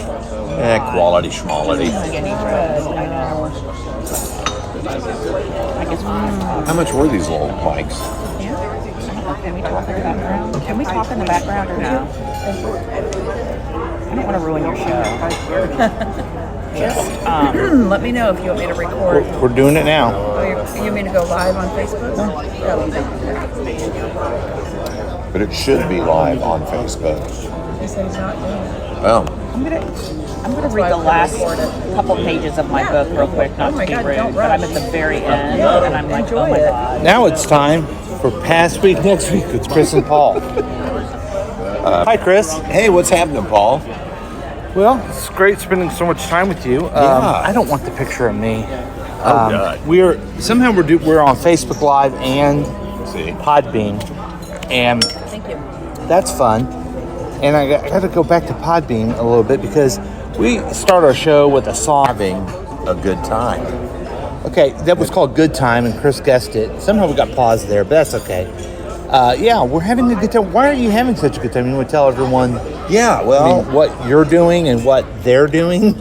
Quality schmality. Skinny bread, I know. I guess How much were these little mics? yeah. Can we talk in the background? Can we talk in the background or no? I don't want to ruin your show. Just let me know if you want me to record. We're doing it now. You mean to go live on Facebook? But it should be live on Facebook. He said he's not doing it. Oh. I'm gonna read the last couple pages of my book real quick, not to be rude, but I'm at the very end, and I'm like, oh my god. Now it's time for Past Week, Next Week. It's Chris and Paul. Hi, Chris. Hey, what's happening, Paul? Well, it's great spending so much time with you. I don't want the picture of me. God. We're on Facebook Live and Podbean, and Thank you. that's fun. And I got to go back to Podbean a little bit because we start our show with a song. Having a good time. Okay, that was called Good Time, and Chris guessed it. Somehow we got paused there, but that's okay. Yeah, we're having a good time. Why are you having such a good time? You want to tell everyone Yeah, well, what you're doing and what they're doing?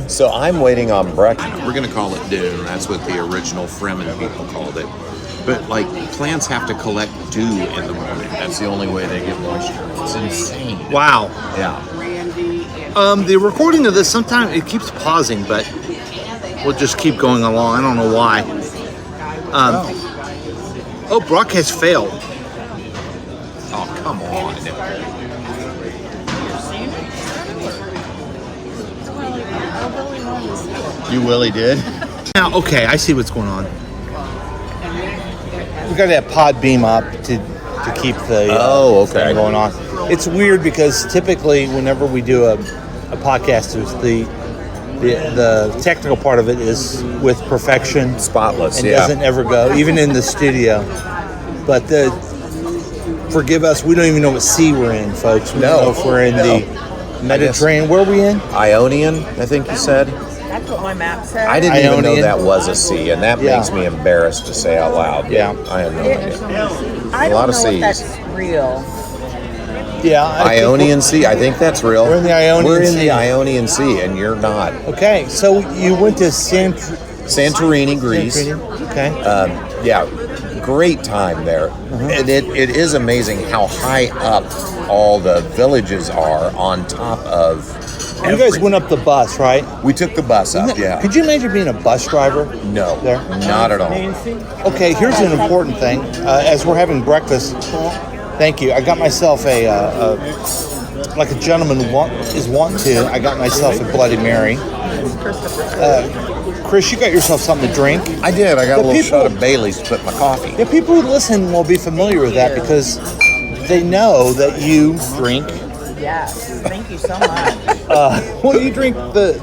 so I'm waiting on breakfast. We're going to call it dew. That's what the original Fremen people called it. But, like, plants have to collect dew in the morning. That's the only way they get moisture. It's insane. Wow. Yeah. The recording of this, sometimes it keeps pausing, but we'll just keep going along. I don't know why. Brock has failed. Oh, come on. You really did? Now, okay, I see what's going on. We got that pod beam up to keep the thing going on. It's weird because typically whenever we do a podcast, the technical part of it is with perfection, Spotless, and yeah. doesn't ever go, even in the studio. But forgive us, we don't even know what sea we're in, folks. We don't know if we're in the Mediterranean. Where are we in? Ionian, I think you said. That's what my map said. I didn't even know Ionian. that was a sea, and that makes me embarrassed to say out loud. Yeah. I have no idea. I A lot don't of know if seas. that's real. Yeah. Ionian Sea, I think that's real. We're in the Ionian We're in Sea. the Ionian Sea, and you're not. Okay, so you went to Santorini, Greece. Okay. Yeah, great time there. And it is amazing how high up all the villages are on top of You guys went up the bus, right? We took the bus up, yeah. Could you imagine being a bus driver? No, There? not at all. Okay, here's an important thing. As we're having breakfast, thank you. I got myself like a gentleman is wanting to. I got myself a Bloody Mary. Chris, you got yourself something to drink. I did. I got The a little people- shot of Bailey's to put in my coffee. Yeah, people who listen will be familiar with that because they know that you drink. Yes. Thank you so much. Well, you drink the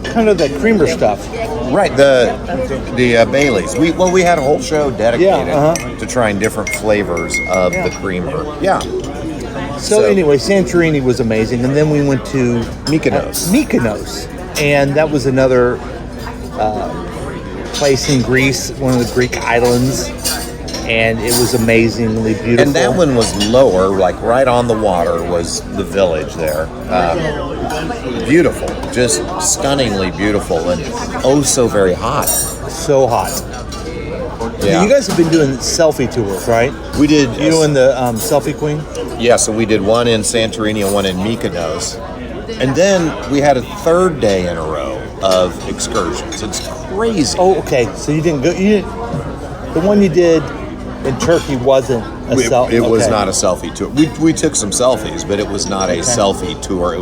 kind of the creamer stuff. Right, the Bailey's. We had a whole show dedicated to trying different flavors of the creamer. Yeah. So anyway, Santorini was amazing, and then we went to Mykonos. And that was another place in Greece, one of the Greek islands, and it was amazingly beautiful. And that one was lower, like right on the water was the village there. Beautiful, just stunningly beautiful, and oh so very hot. So hot. Yeah. You guys have been doing selfie tours, right? We did. You and the selfie queen? Yeah, so we did one in Santorini and one in Mykonos. And then we had a third day in a row of excursions. It's crazy. Oh, okay. So you didn't go. The one you did in Turkey wasn't a selfie. It was not a selfie tour. We took some selfies, but it was not a selfie tour. It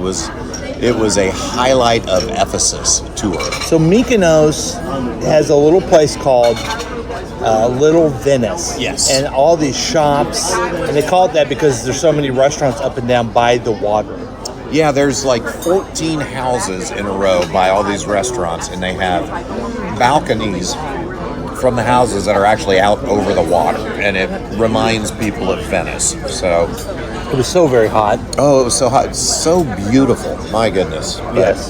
was a highlight of Ephesus tour. So Mykonos has a little place called Little Venice. Yes. And all these shops, and they call it that because there's so many restaurants up and down by the water. Yeah, there's like 14 houses in a row by all these restaurants, and they have balconies from the houses that are actually out over the water, and it reminds people of Venice. So It was so very hot. oh, it was so hot, so beautiful. My goodness. Yes.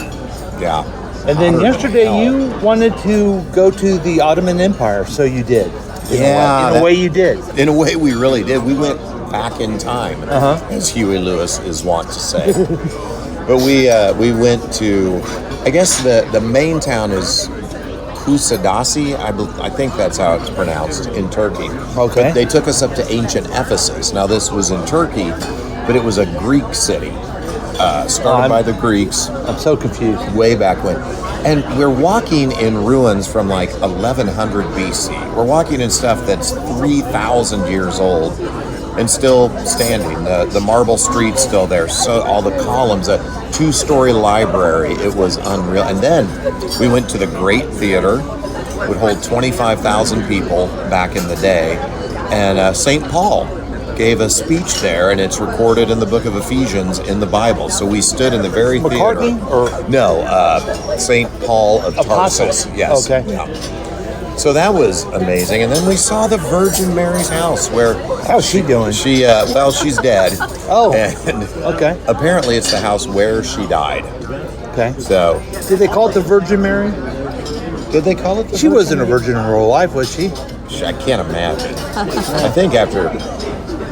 Yeah. And then Hotter yesterday than hell. you wanted to go to the Ottoman Empire, so you did. Yeah, In a way you did. In a way, we really did. We went back in time, as Huey Lewis is wont to say. But we went to, I guess the main town is Kusadasi, I think that's how it's pronounced, in Turkey. Okay. But they took us up to ancient Ephesus. Now this was in Turkey, but it was a Greek city, started by the Greeks. I'm so confused. Way back when. And we're walking in ruins from like 1100 BC. We're walking in stuff that's 3,000 years old and still standing. The marble street's still there. So all the columns, a 2-story library. It was unreal. And then we went to the Great Theater. Would hold 25,000 people back in the day. And St. Paul gave a speech there, and it's recorded in the book of Ephesians in the Bible. So we stood in the very McCartney theater. or no, St. Paul of Tarsus. Yes. Okay. Yeah. So that was amazing. And then we saw the Virgin Mary's house where... How's she doing? She's dead. Oh, And okay. apparently it's the house where she died. Okay. So, Did they call it the Virgin Mary? did they call it the She Virgin wasn't a Mary? virgin in her whole life, was she? I can't imagine. I think after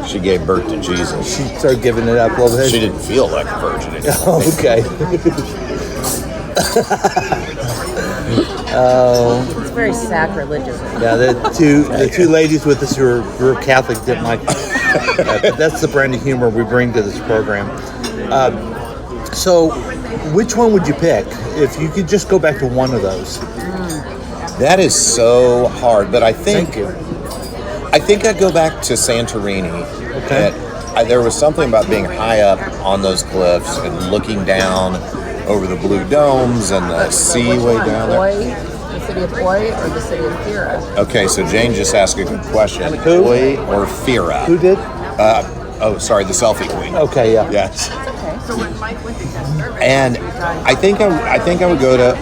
she gave birth to Jesus, She started giving it up a little bit. she didn't feel like a virgin anymore. Okay. It's very sacrilegious. Yeah, the two ladies with us who are Catholic didn't like that. That's the brand of humor we bring to this program. So, which one would you pick if you could just go back to one of those? That is so hard, but I think Thank you. I'd go back to Santorini. Okay. There was something about being high up on those cliffs and looking down over the blue domes and the sea way down there. The city of Oi or the city of Fira? Okay, so Jane just asked a good question. Who? Oi or Fira? Who did? Sorry, the selfie queen. Okay, yeah. Yes. And I think I would go to.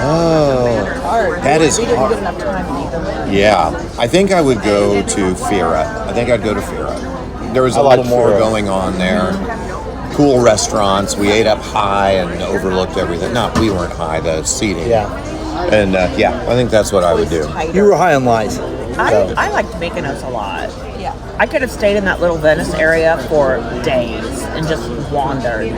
Oh, that is We didn't hard. get enough time to eat. Yeah, I think I would go to Fira. I think I'd go to Fira. There was a I like little more Fira. going on there. Cool restaurants. We ate up high and overlooked everything. No, we weren't high. The seating. Yeah. And I think that's what I would do. You were high on life. I liked Mykonos a lot. Yeah. I could have stayed in that little Venice area for days and just wandered.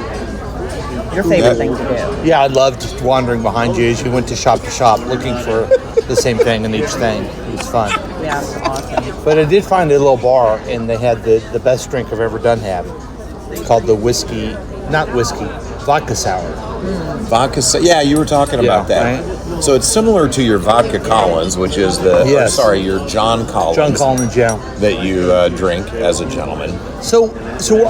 Your favorite thing to do? Yeah, I loved just wandering behind you as you went to shop, looking for the same thing in each thing. It was fun. Yeah, it was awesome. But I did find a little bar, and they had the best drink I've ever done have. It's called the vodka sour. Vodka. Yeah, you were talking about that. Right? So it's similar to your vodka Collins, which is Yes. your John Collins. John Collins, yeah. That you drink as a gentleman. So we're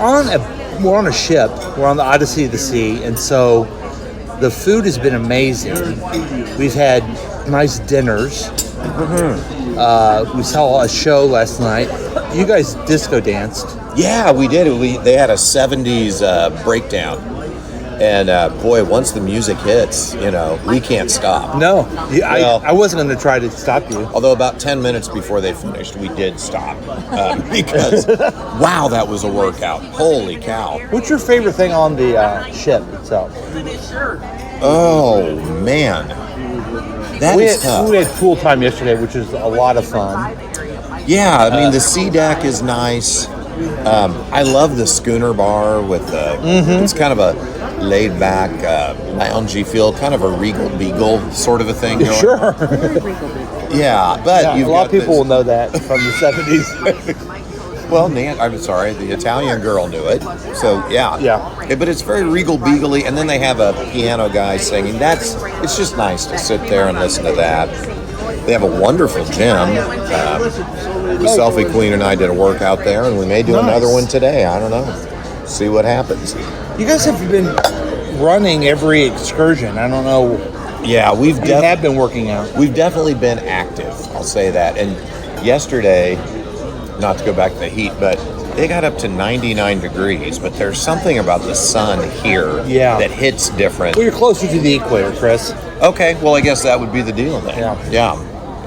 on a ship. We're on the Odyssey of the Sea, and so the food has been amazing. We've had nice dinners. We saw a show last night. You guys disco danced. Yeah, we did. They had a 70s breakdown. And boy, once the music hits, we can't stop. No, Well- I wasn't going to try to stop you. Although about 10 minutes before they finished, we did stop. Because, wow, that was a workout. Holy cow. What's your favorite thing on the ship itself? Oh, man. That is tough. We had pool time yesterday, which is a lot of fun. Yeah, I mean, the sea deck is nice. I love the schooner bar with the, it's kind of a laid back, loungy feel, kind of a Regal Beagle sort of a thing going. Sure. Yeah, but Yeah, you've a lot got of people this- will know that from the 70s. Well, I'm sorry, the Italian girl knew it. So yeah, Yeah. But it's very Regal Beagle-y, and then they have a piano guy singing. It's just nice to sit there and listen to that. They have a wonderful gym. The Selfie Queen and I did a workout there, and we may do another one today. I don't know. See what happens. You guys have been running every excursion. I don't know. Yeah, You have been working out. We've definitely been active. I'll say that. And yesterday, not to go back to the heat, but they got up to 99 degrees. But there's something about the sun here that hits different. Well, you're closer to the equator, Chris. Okay, well, I guess that would be the deal then. Yeah.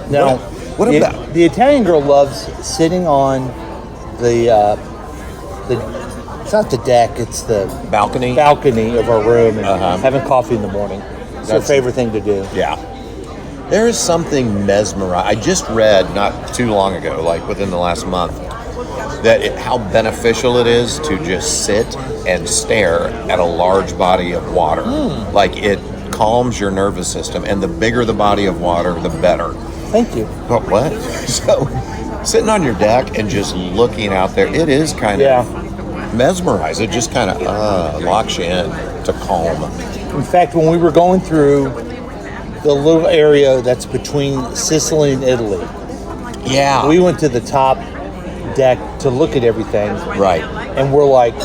Now, What about? the Italian girl loves sitting on the it's not the deck, it's the Balcony? balcony of our room and having coffee in the morning. It's her That's- favorite thing to do. Yeah. There is something mesmerizing. I just read not too long ago, like within the last month, how beneficial it is to just sit and stare at a large body of water. Like, it calms your nervous system, and the bigger the body of water, the better. Thank you. But what? So, sitting on your deck and just looking out there, it is kind of mesmerizing. It just kind of locks you in to calm. In fact, when we were going through the little area that's between Sicily and Italy, we went to the top deck to look at everything. Right. And we're like,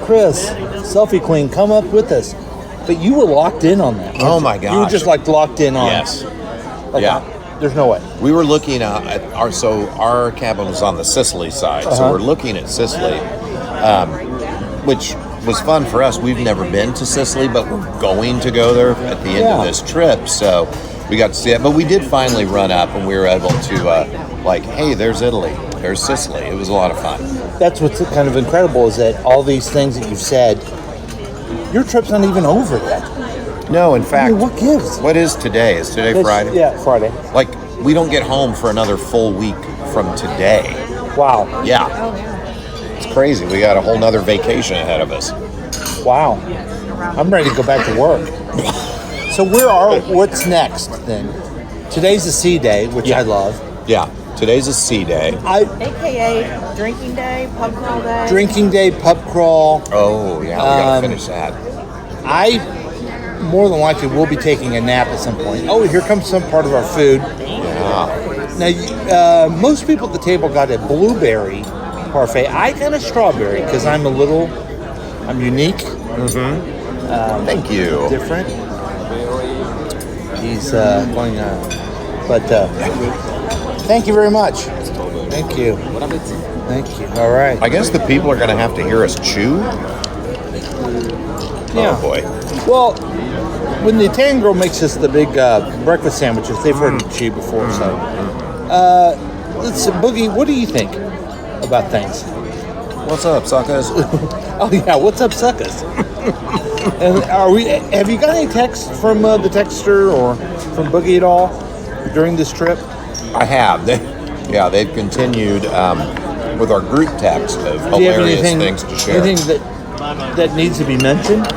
Chris, Selfie Queen, come up with us. But you were locked in on that. Oh my gosh. You were just like locked in on Yes. Like, there's no way. We were looking at our cabin was on the Sicily side, so we're looking at Sicily, which was fun for us. We've never been to Sicily, but we're going to go there at the end of this trip, so we got to see it. But we did finally run up, and we were able to hey, there's Italy, there's Sicily. It was a lot of fun. That's what's kind of incredible is that all these things that you've said, your trip's not even over yet. No, in fact, what gives? What is today? Is today Friday? Yeah, Friday. Like, we don't get home for another full week from today. Wow. Yeah. It's crazy. We got a whole nother vacation ahead of us. Wow. I'm ready to go back to work. So what's next then? Today's a sea day, which I love. Yeah. Today's a sea day. AKA drinking day, pub crawl day. Drinking day, pub crawl. Oh, yeah. We got to finish that. I more than likely will be taking a nap at some point. Oh, here comes some part of our food. Yeah. Now, most people at the table got a blueberry parfait. I got a strawberry because I'm unique. Mm-hmm. Thank you. Different. He's going, thank you very much. Thank you. Thank you. All right. I guess the people are going to have to hear us chew. Yeah. Oh, boy. Well, when the Italian girl makes us the big breakfast sandwiches, they've heard me chew before, so. Boogie, what do you think about things? What's up, suckers? Oh, yeah, what's up, suckers? And have you got any texts from the texter or from Boogie at all during this trip? I have. They've continued with our group text of hilarious things to share. Anything that needs to be mentioned?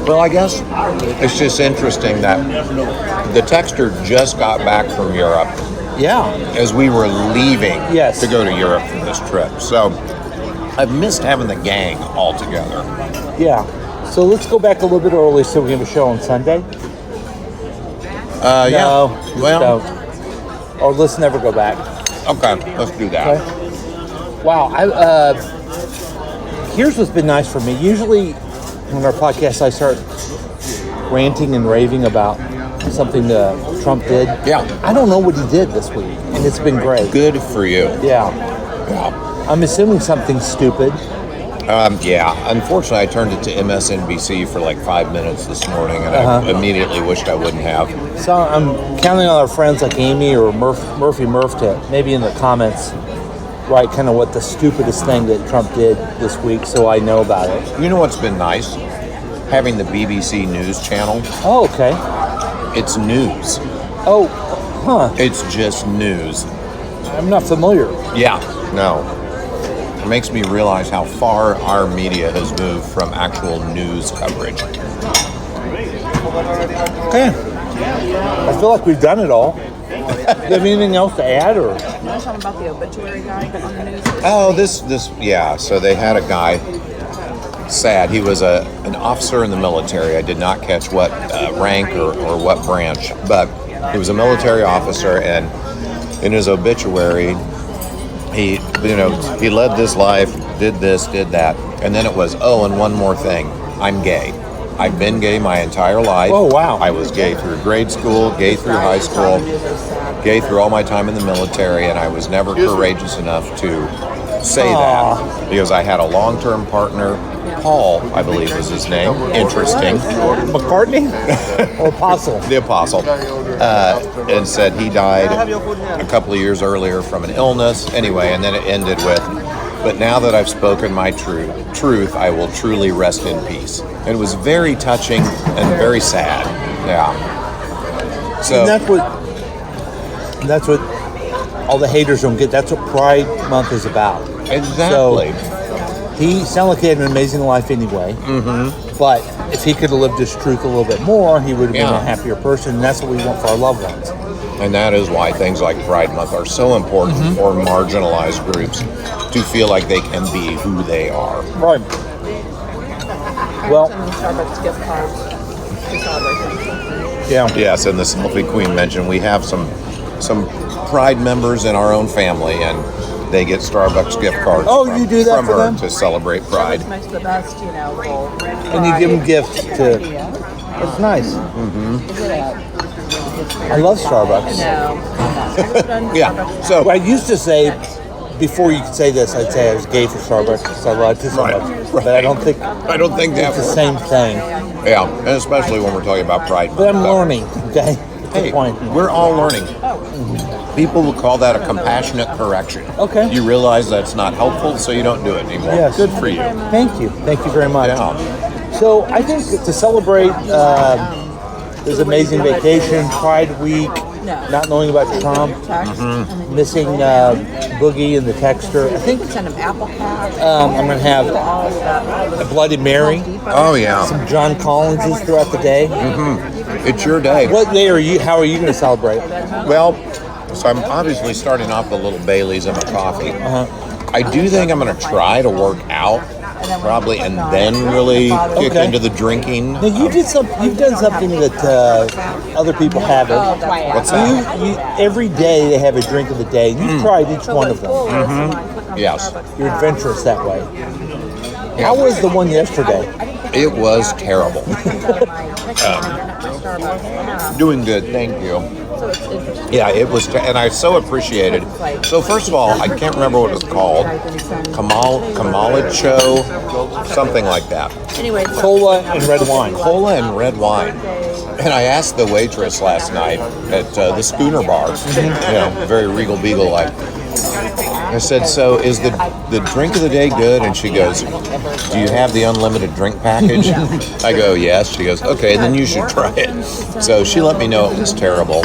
Well, I guess it's just interesting that the texter just got back from Europe. Yeah. As we were leaving to go to Europe for this trip. So I've missed having the gang all together. Yeah. So let's go back a little bit early so we have a show on Sunday. Yeah. Well, or let's never go back. Okay, let's do that. Okay. Wow. Here's what's been nice for me. Usually on our podcast, I start ranting and raving about something that Trump did. Yeah. I don't know what he did this week, and it's been great. Good for you. Yeah. I'm assuming something stupid. Unfortunately, I turned it to MSNBC for like 5 minutes this morning, and I immediately wished I wouldn't have. So I'm counting on our friends like Amy or Murphy Murph to maybe in the comments write kind of what the stupidest thing that Trump did this week so I know about it. You know what's been nice? Having the BBC News channel. Oh, okay. It's news. Oh, huh. It's just news. I'm not familiar. Yeah, no. It makes me realize how far our media has moved from actual news coverage. Okay. I feel like we've done it all. Do you have anything else to add, or? You want to talk about the obituary guy on the news? Oh, yeah. So they had a guy. Sad. He was an officer in the military. I did not catch what rank or what branch, but he was a military officer, and in his obituary, he led this life, did this, did that, and then it was, and one more thing, I'm gay. I've been gay my entire life. Oh, wow. I was gay through grade school, gay through high school, gay through all my time in the military, and I was never courageous enough to say that because I had a long-term partner, Paul, I believe was his name. Interesting. McCartney? Or Apostle? The Apostle. And said he died a couple of years earlier from an illness. Anyway, and then it ended with, but now that I've spoken my truth, I will truly rest in peace. And it was very touching and very sad. Yeah. So and that's what all the haters don't get. That's what Pride Month is about. Exactly. So he sounded like he had an amazing life anyway. Mm-hmm. But if he could have lived his truth a little bit more, he would have been a happier person. And that's what we want for our loved ones. And that is why things like Pride Month are so important for marginalized groups to feel like they can be who they are. Right. Well, Starbucks gift cards to celebrate. yeah. Yes, and the Selfie Queen mentioned we have some Pride members in our own family, and they get Starbucks gift cards. Oh, you do that from for her them? to celebrate Pride. Starbucks makes the best, little. And you give them gifts to. It's nice. I love Starbucks. No. Yeah. So I used to say, before you could say this, I'd say I was gay for Starbucks because I loved it so Right. much. But I don't think that it's the same thing. Yeah, and especially when we're talking about Pride. But I'm learning, okay? Hey, Point. we're all learning. People will call that a compassionate correction. Okay. You realize that's not helpful, so you don't do it anymore. Yes. Good for you. Thank you. Thank you very much. Yeah. So I think to celebrate this amazing vacation, Pride Week, not knowing about Trump, missing Boogie and the Texter, I think Send them apple pie. I'm going to have a Bloody Mary, Oh yeah. some John Collinses throughout the day. It's your day. What day are you? How are you going to celebrate? Well, so I'm obviously starting off with a little Bailey's and a coffee. I do think I'm going to try to work out, probably, and then really kick Okay. into the drinking. Now you did some. You've done something that other people haven't. What's that? You every day they have a drink of the day. You've tried each one of them. Yes. You're adventurous that way. How was the one yesterday? It was terrible. Doing good, thank you. Yeah, it was, and I so appreciated. So first of all, I can't remember what it's called. Kamalicho, something like that. Anyway, Cola and red wine. Cola and red wine. And I asked the waitress last night at the Schooner Bar, very Regal Beagle like. I said, so is the drink of the day good? And she goes, do you have the unlimited drink package? I go, yes. She goes, okay, then you should try it. So she let me know it was terrible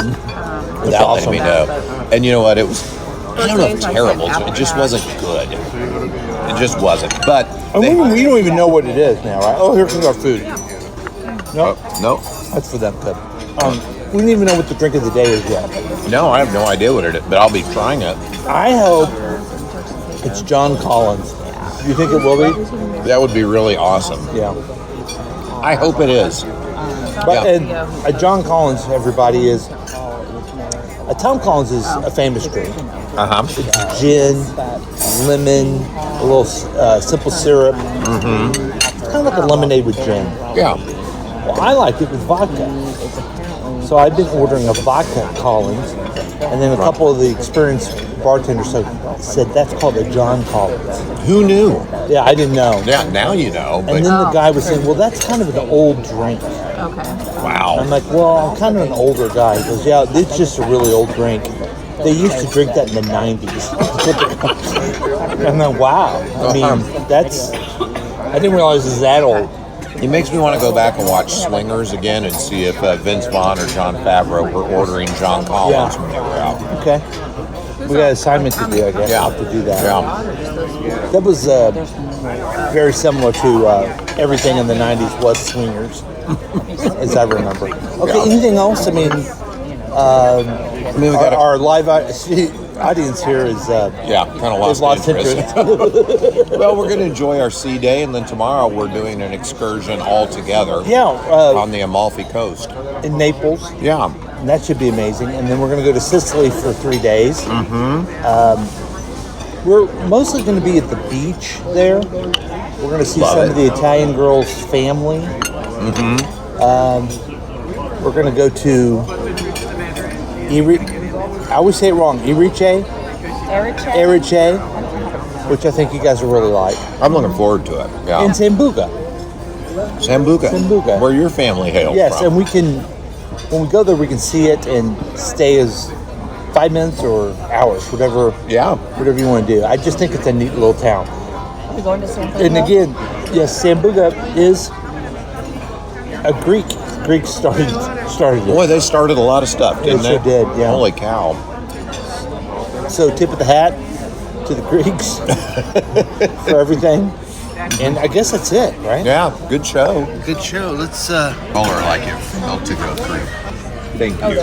without letting me know. And you know what? It was, I don't know if terrible. It just wasn't good. It just wasn't. But We don't even know what it is now, right? Oh, here comes our food. No, no, that's for them, Ted. We don't even know what the drink of the day is yet. no, I have no idea what it is, but I'll be trying it. I hope it's John Collins. You think it will be? That would be really awesome. Yeah. I hope it is. But Yeah. and John Collins, everybody is. Tom Collins is a famous drink. It's gin, lemon, a little simple syrup. It's kind of like a lemonade with gin. Yeah. Well, I like it with vodka. So I've been ordering a vodka Collins, and then a couple of the experienced bartenders said that's called a John Collins. Who knew? Yeah, I didn't know. Yeah, now you know. But And then the guy was saying, well, that's kind of an old drink. wow. I'm like, well, I'm kind of an older guy. He goes, yeah, it's just a really old drink. They used to drink that in the 90s. I'm like, wow. I mean, that's, I didn't realize it was that old. It makes me want to go back and watch Swingers again and see if Vince Vaughn or Jon Favreau were ordering John Collins when they were out. Okay. We got an assignment to do, I guess. Yeah. I'll have to do that. Yeah. That was very similar to everything in the 90s was Swingers, as I remember. Okay, Yeah. anything else? I mean, We got our live audience here is kind of is lost interest. interest. Well, we're going to enjoy our sea day, and then tomorrow we're doing an excursion all together Yeah, on the Amalfi Coast. in Naples. Yeah. And that should be amazing. And then we're going to go to Sicily for 3 days. We're mostly going to be at the beach there. We're going to see Love some it. of the Italian girls' family. We're going to go to I always say it wrong. Erice, which I think you guys will really like. I'm looking forward to it. Yeah. And Sambuca. Sambuca. Where your family hails Yes, from. and we can, when we go there, we can see it and stay as 5 minutes or hours, whatever you want to do. I just think it's a neat little town. Are we going to San And again, yes, Sambuca is a Greek. Greeks started it. Boy, they started a lot of stuff, didn't They they? sure did, yeah. Holy cow. So tip of the hat to the Greeks for everything. And I guess that's it, right? Yeah, good show. Good show. Let's Color like it. I'll to go through. Thank you.